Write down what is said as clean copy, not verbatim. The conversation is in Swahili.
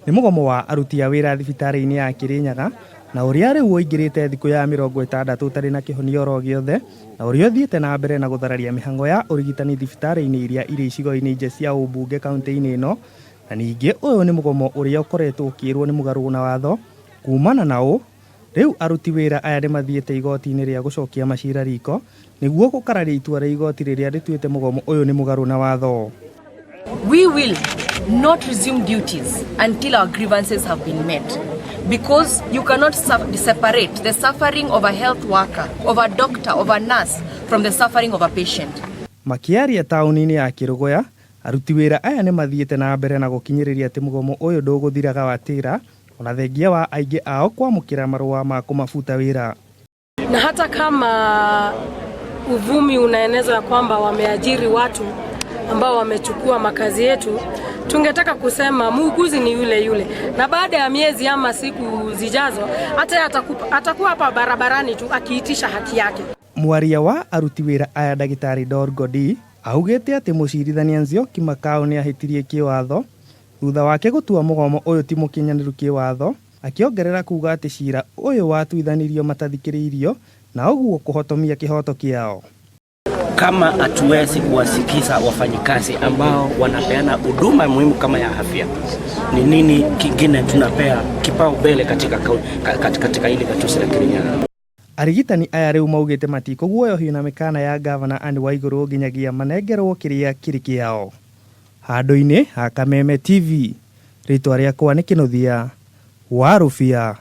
Nĩ mũgomo wa aruti a wĩra thibitarĩ-inĩ ya Kirinyaga na ũrĩa rĩu woingĩrĩte thikũ ya 60 ũtarĩ na kĩhonia oro gĩothe na ũrĩa ũthiĩte na mbere na gũthararia mĩhang'o ya ũrigitani thibitarĩ-inĩ iria irĩ icigo-inĩ ingĩ cia ũmbunge kaunti-inĩ ĩno. Na ningĩ ũyũ nĩ mũgomo ũrĩa ũkoretwo ũkĩrwo nĩ mũgarũ na watho. Kumana na ũũ, rĩu aruti wĩra aya nĩ mathiĩte igoti-inĩ rĩa gũcokia macira riko nĩguo gũkararia itua rĩa igoti rĩrĩa rĩtuĩte mũgomo ũyũ nĩ mũgarũ na watho. We will not resume duties until our grievances have been met, because you cannot separate the suffering of a health worker, of a doctor, of a nurse from the suffering of a patient. Makiaria taũni-inĩ ya Kĩrũgũya, aruti wĩra aya nĩ mathiĩte na mbere na gũkinyĩrĩria atĩ mũgomo ũyũ ndũgũthiraga watĩra ona thengia wa aingĩ ao kwamũkĩra marũa ma kũmabuta wĩra. Na hata kama uvumi unaenezwa kwamba wameajiri watu ambao wamechukua makazi yetu, tungetaka kusema muuguzi ni yule yule, na baada ya miezi ama siku zijazo hata atakuwa hapa barabarani tu akiitisha haki yake. Mwaria wa aruti wĩra aya Ndagĩtarĩ Dor Godi augĩte atĩ mũcirithania Nzioki Makau nĩ ahĩtirie kĩwatho thutha wake gũtua mũgomo ũyũ ti mũkinyanĩru kĩwatho, akĩongerera kuuga atĩ cira ũyũ watuithanirio matathikĩrĩirio na ũguo kũhotomia kĩhoto kĩao. Kama hatuwezi kuwasikiza wafanyikazi ambao wanapeana huduma muhimu kama ya afya, ni nini kingine tunapea kipaumbele katika ile gatuzi la Kirinyaga? Arigitani aya rĩu maugĩte matikũguoyohio na mĩkana ya Gavana Anne Waigũrũ nginyagia manengerwo kĩrĩa kĩrĩ kĩao. Handũ-inĩ ha Kameme TV, rĩtwa rĩakwa nĩ Kĩnuthia wa Rũbia.